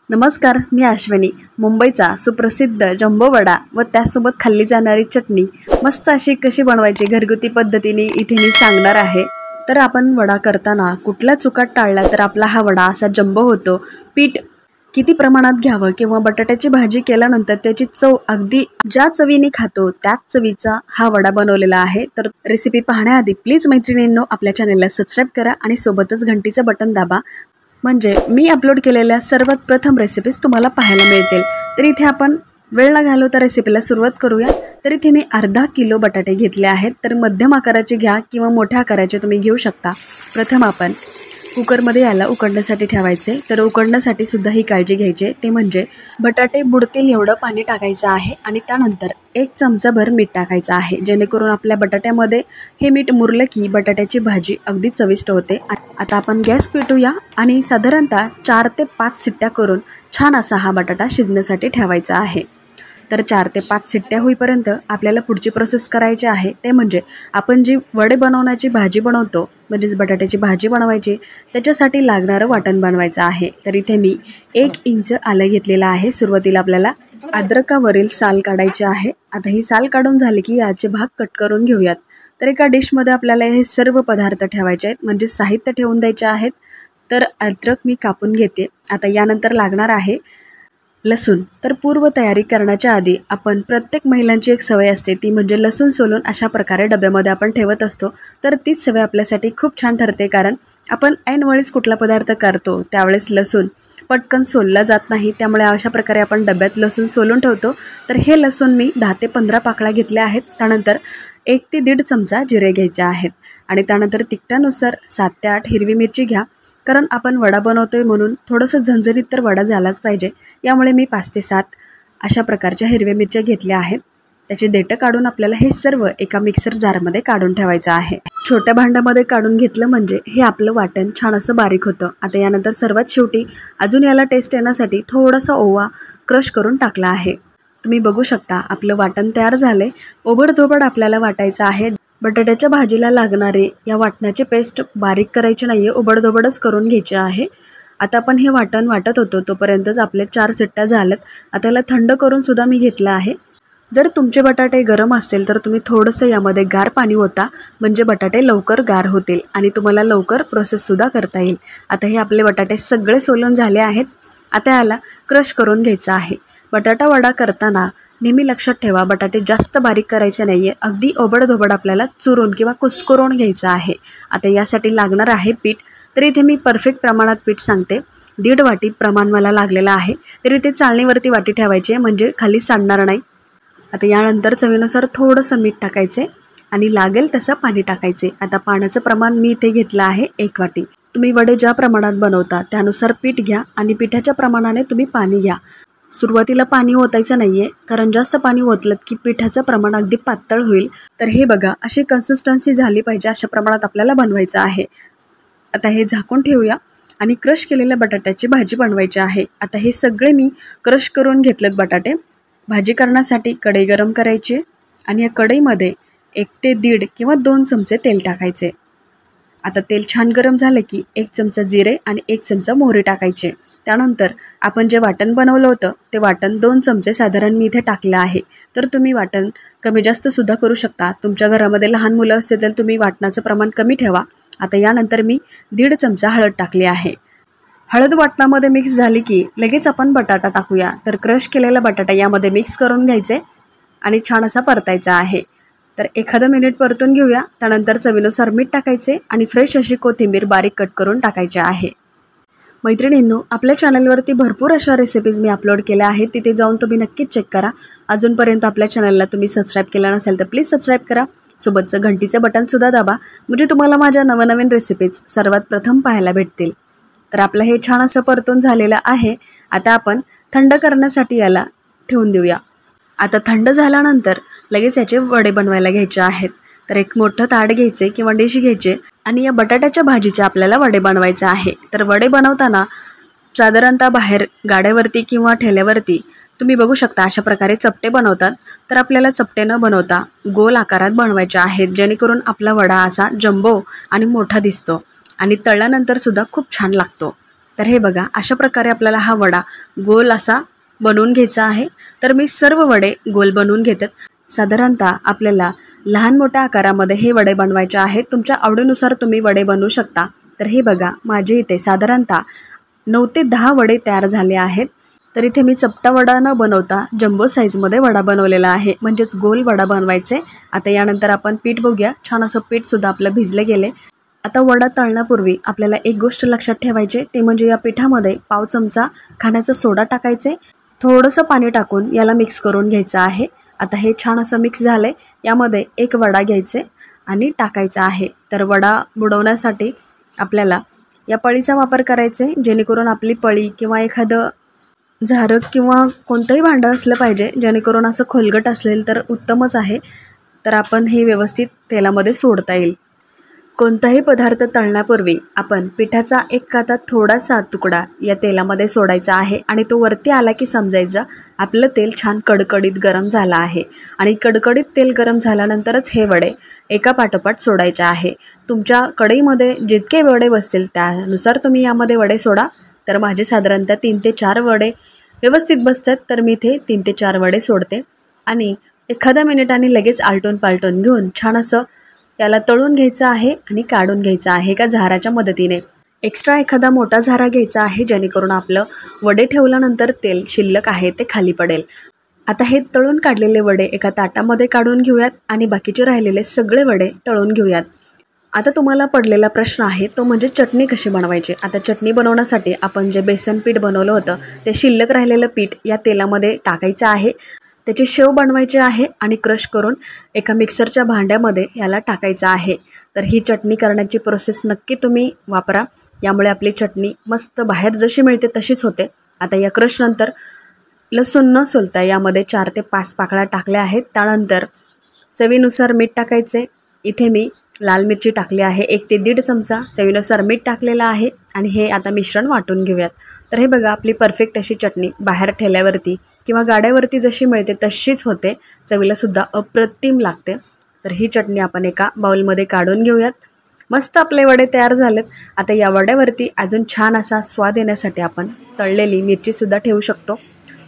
नमस्कार, मी अश्विनी। मुंबईचा सुप्रसिद्ध जम्बो वडा व त्यासोबत खाल्ली जाणारी चटणी मस्त अशी कशी बनवायची घरगुती पद्धतीने इथे मी सांगणार आहे। तर आपण वडा करताना कुठल्या चुका टाळल्या तर आपला हा वडा असा जम्बो होतो। पीठ किती प्रमाणात घ्यावं किंवा बटाट्याची भाजी केल्यानंतर त्याची चव अगदी ज्या चवीने खातो त्याच चवीचा हा वडा बनवलेला आहे। तर रेसिपी पाहण्याआधी प्लीज मैत्रिणींनो आपल्या चॅनलला सबस्क्राइब करा आणि सोबतच घंटीचं बटन दाबा, म्हणजे मी अपलोड केलेल्या सर्वात प्रथम रेसिपीज तुम्हाला पाहायला मिळतील। तर इथे आपण वेळ न घालवता रेसिपीला सुरुवात करूया। तर इथे मी अर्धा किलो बटाटे घेतले आहेत। तर मध्यम आकाराचे घ्या किंवा मोठ्या आकाराचे तुम्ही घेऊ शकता। प्रथम आपण कुकरमध्ये याला उकडण्यासाठी ठेवायचे। तर उकडण्यासाठी सुद्धा ही काळजी घ्यायची, ते म्हणजे बटाटे बुडतील एवढं पाणी टाकायचं आहे आणि त्यानंतर 1 चमचाभर मीठ टाकायचं आहे, जेणेकरून आपल्या बटाट्यामध्ये हे मीठ मुरलं की बटाट्याची भाजी अगदी चविष्ट होते। आता आपण गॅस पेटूया आणि साधारणतः 4 ते 5 शिट्ट्या करून छान असा हा बटाटा शिजण्यासाठी ठेवायचा आहे। तर 4 ते 5 शिट्ट्या होईपर्यंत आपल्याला पुढची प्रोसेस करायची आहे, ते म्हणजे आपण जी वडे बनवण्याची भाजी बनवतो, म्हणजेच बटाट्याची भाजी बनवायची, त्याच्यासाठी लागणारं वाटण बनवायचं आहे। तर इथे मी 1 इंच आलं घेतलेलं आहे। सुरुवातीला आपल्याला अद्रकावरील साल काढायचे आहे। आता ही साल काढून झाली की याचे भाग कट करून घेऊयात। तर एका डिशमध्ये आपल्याला हे सर्व पदार्थ ठेवायचे आहेत, म्हणजे साहित्य ठेवून द्यायचे आहेत। तर अद्रक मी कापून घेते। आता यानंतर लागणार आहे लसूण। तर पूर्व तयारी करण्याच्या आधी आपण प्रत्येक महिलांची एक सवय असते, ती म्हणजे लसूण सोलून अशा प्रकारे डब्यामध्ये आपण ठेवत असतो। तर तीच सवय आपल्यासाठी खूप छान ठरते, कारण आपण ऐनवेळेस कुठला पदार्थ करतो त्यावेळेस लसूण पटकन सोलला जात नाही, त्यामुळे अशा प्रकारे आपण डब्यात लसूण सोलून ठेवतो। तर हे लसूण मी 10 ते 15 पाकळ्या घेतल्या आहेत। त्यानंतर 1 ते 1.5 चमचा जिरे घ्यायचे आहेत आणि त्यानंतर तिखटानुसार 7 ते 8 हिरवी मिरची घ्या, कारण आपण वडा बनवतोय म्हणून थोडंसं झणझणीत तर वडा झालाच पाहिजे। यामुळे मी 5 ते 7 अशा प्रकारच्या हिरव्या मिरच्या घेतल्या आहेत। त्याची देठं काढून आपल्याला हे सर्व एका मिक्सर जारमध्ये काढून ठेवायचं आहे। छोट्या भांड्यामध्ये काढून घेतलं म्हणजे हे आपलं वाटण छान असं बारीक होतं। आता यानंतर सर्वात शेवटी अजून याला टेस्ट येण्यासाठी थोडासा ओवा क्रश करून टाकला आहे। तुम्ही बघू शकता आपलं वाटण तयार झाले। ओबडधोबड आपल्याला वाटायचं आहे। बटाट्याच्या भाजीला लागणारे या वाटणाची पेस्ट बारीक करायची नाही आहे, ओबडधोबडच करून घ्यायची आहे। आता आपण हे वाटण वाटत होतो तोपर्यंतच आपले 4 शिट्ट्या झाल्यात। आता याला थंड करून सुद्धा मी घेतलं आहे। जर तुमचे बटाटे गरम असतील तर तुम्ही थोडंसं यामध्ये गार पाणी ओता, म्हणजे बटाटे लवकर गार होतील आणि तुम्हाला लवकर प्रोसेससुद्धा करता येईल। आता हे आपले बटाटे सगळे सोलून झाले आहेत। आता याला क्रश करून घ्यायचं आहे। बटाटा वडा करताना नेहमी लक्षात ठेवा, बटाटे जास्त बारीक करायचे नाही आहे, अगदी ओबडधोबड आपल्याला चुरून किंवा कुस्करून घ्यायचं आहे। आता यासाठी लागणार आहे पीठ। तर इथे मी परफेक्ट प्रमाणात पीठ सांगते, 1.5 वाटी प्रमाण मला लागलेलं आहे। तर इथे चाळणीवरती वाटी ठेवायची आहे, म्हणजे खाली सांडणार नाही। आता यानंतर चवीनुसार थोडंसं मीठ टाकायचे आणि लागेल तसं पाणी टाकायचे। आता पाण्याचं प्रमाण मी इथे घेतलं आहे 1 वाटी। तुम्ही वडे ज्या प्रमाणात बनवता त्यानुसार पीठ घ्या आणि पिठाच्या प्रमाणाने तुम्ही पाणी घ्या। सुरुवातीला पाणी ओतायचं नाही आहे, कारण जास्त पाणी ओतलं की पिठाचं प्रमाण अगदी पातळ होईल। तर हे बघा, अशी कन्सिस्टन्सी झाली पाहिजे, अशा प्रमाणात आपल्याला बनवायचं आहे। आता हे झाकून ठेवूया आणि क्रश केलेल्या बटाट्याची भाजी बनवायची आहे। आता हे सगळे मी क्रश करून घेतलेत बटाटे। भाजी करण्यासाठी कढई गरम करायची आणि या कढईमध्ये 1 ते 1.5 किंवा 2 चमचे तेल टाकायचे। आता तेल छान गरम झालं की 1 चमचा जिरे आणि 1 चमचा मोहरी टाकायचे। त्यानंतर आपण जे वाटण बनवलं होतं ते वाटण 2 चमचे साधारण मी इथे टाकलं आहे। तर तुम्ही वाटण कमी जास्त सुद्धा करू शकता। तुमच्या घरामध्ये लहान मुलं असतील तर तुम्ही वाटणाचं प्रमाण कमी ठेवा। आता यानंतर मी 1.5 चमचा हळद टाकली आहे। हळद वाटणामध्ये मिक्स झाली की लगेच आपण बटाटा टाकूया। तर क्रश केलेला बटाटा यामध्ये मिक्स करून घ्यायचे आणि छान असा परतायचा आहे। तर 1 मिनिट परतून घेऊया। त्यानंतर चवीनुसार मीठ टाकायचे आणि फ्रेश अशी कोथिंबीर बारीक कट करून टाकायची आहे। मैत्रिणींनो, आपल्या चॅनलवरती भरपूर अशा रेसिपीज मी अपलोड केल्या आहेत, तिथे जाऊन तुम्ही नक्कीच चेक करा। अजूनपर्यंत आपल्या चॅनलला तुम्ही सबस्क्राईब केलं नसेल तर प्लीज सबस्क्राईब करा। सोबतचं घंटीचं बटनसुद्धा दाबा, म्हणजे तुम्हाला माझ्या नवनवीन रेसिपीज सर्वात प्रथम पाहायला भेटतील। तर आपलं हे छान असं परतून झालेलं आहे। आता आपण थंड करण्यासाठी याला ठेवून देऊया। आता थंड झाल्यानंतर लगेच याचे वडे बनवायला घ्यायचे आहेत। तर एक मोठं ताट घ्यायचे किंवा डिश घ्यायचे आणि या बटाट्याच्या भाजीचे आपल्याला वडे बनवायचे आहे। तर वडे बनवताना साधारणतः बाहेर गाड्यावरती किंवा ठेल्यावरती तुम्ही बघू शकता अशा प्रकारे चपटे बनवतात। तर आपल्याला चपटे न बनवता गोल आकारात बनवायचे आहेत, जेणेकरून आपला वडा असा जम्बो आणि मोठा दिसतो आणि तळल्यानंतर सुद्धा खूप छान लागतो। तर हे बघा, अशा प्रकारे आपल्याला हा वडा गोल असा बनवून घ्यायचा आहे। तर मी सर्व वडे गोल बनवून घेते। साधारणतः आपल्याला लहान मोठ्या आकारामध्ये हे वडे बनवायचे आहेत। तुमच्या आवडीनुसार तुम्ही वडे बनवू शकता। तर हे बघा, माझे इथे साधारणतः 9 ते 10 वडे तयार झाले आहेत। तर इथे मी चपटा वडा न बनवता जम्बो साईजमध्ये वडा बनवलेला आहे, म्हणजेच गोल वडा बनवायचे। आता यानंतर आपण पीठ बघूया। छान असं पीठसुद्धा आपलं भिजले गेले। आता वडा तळण्यापूर्वी आपल्याला एक गोष्ट लक्षात ठेवायची, ते म्हणजे या पिठामध्ये पाव चमचा खाण्याचा सोडा टाकायचे, थोडंसं पाणी टाकून याला मिक्स करून घ्यायचं आहे। आता हे छान असं मिक्स झाले। यामध्ये एक वडा घ्यायचे आणि टाकायचा आहे। तर वडा बुडवण्यासाठी आपल्याला या पळीचा वापर करायचा आहे, जेणेकरून आपली पळी किंवा एखादं झारक किंवा कोणतंही भांडं असलं पाहिजे, जेणेकरून असं खोलगट असेल तर उत्तमच आहे। तर आपण हे व्यवस्थित तेलामध्ये सोडता येईल। कोणताही पदार्थ तळण्यापूर्वी आपण पिठाचा एक हातात थोडासा तुकडा या तेलामध्ये सोडायचा आहे आणि तो वरती आला की समजायचं आपलं तेल छान कडकडीत गरम झालं आहे। आणि कडकडीत तेल गरम झाल्यानंतरच हे वडे एका पाठोपाठ सोडायचे आहे। तुमच्या कढईमध्ये जितके वडे बसतील त्यानुसार तुम्ही यामध्ये वडे सोडा। तर माझे साधारणतः 3 ते 4 वडे व्यवस्थित बसतात, तर मी इथे 3 ते 4 वडे सोडते आणि एखाद्या मिनिटाने लगेच आलटून पालटून घेऊन छान असं याला तळून घ्यायचं आहे आणि काढून घ्यायचं आहे एका झाराच्या मदतीने। एक्स्ट्रा एखादा मोठा झारा घ्यायचा आहे, जेणेकरून आपलं वडे ठेवल्यानंतर तेल शिल्लक आहे ते खाली पडेल। आता हे तळून काढलेले वडे एका ताटामध्ये काढून घेऊयात आणि बाकीचे राहिलेले सगळे वडे तळून घेऊयात। आता तुम्हाला पडलेला प्रश्न आहे तो म्हणजे चटणी कशी बनवायची। आता चटणी बनवण्यासाठी आपण जे बेसन पीठ बनवलं होतं ते शिल्लक राहिलेलं पीठ या तेलामध्ये टाकायचं आहे। त्याची शेव बनवायची आहे आणि क्रश करून एका मिक्सरच्या भांड्यामध्ये याला टाकायचं आहे। तर ही चटणी करण्याची प्रोसेस नक्की तुम्ही वापरा, यामुळे आपली चटणी मस्त बाहेर जशी मिळते तशीच होते। आता या क्रशनंतर लसूण न सोलता यामध्ये 4 ते 5 पाकळ्या टाकल्या आहेत। त्यानंतर चवीनुसार मीठ टाकायचे। इथे मी लाल मिरची टाकली आहे 1 ते 1.5 चमचा, चवीनुसार मीठ टाकलेलं आहे आणि हे आता मिश्रण वाटून घेऊयात। तर हे बघा, आपली परफेक्ट अशी चटणी बाहेर ठेल्यावरती किंवा गाड्यावरती जशी मिळते तशीच होते, चवीला सुद्धा अप्रतिम लागते। तर ही चटणी आपण एका बाउलमध्ये काढून घेऊयात। मस्त आपले वडे तयार झालेत। आता या वड्यावरती अजून छान असा स्वाद येण्यासाठी आपण तळलेली मिरचीसुद्धा ठेवू शकतो।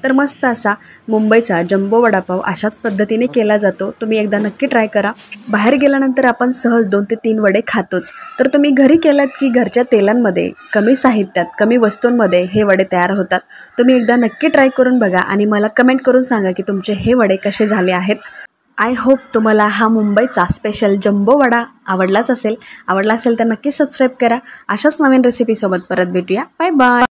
तर मस्त असा मुंबईचा जम्बो वडापाव अशाच पद्धतीने केला जातो। तुम्ही एकदा नक्की ट्राय करा। बाहेर गेल्यानंतर आपण सहज 2 ते 3 वडे खातोच, तर तुम्ही घरी केलात की घरच्या तेलांमध्ये कमी साहित्यात कमी वस्तूंमध्ये हे वडे तयार होतात। तुम्ही एकदा नक्की ट्राय करून बघा आणि मला कमेंट करून सांगा की तुमचे हे वडे कसे झाले आहेत। आय होप तुम्हाला हा मुंबईचा स्पेशल जम्बो वडा आवडला असेल तर नक्की सबस्क्राईब करा। अशाच नवीन रेसिपीसोबत परत भेटूया। Bye bye.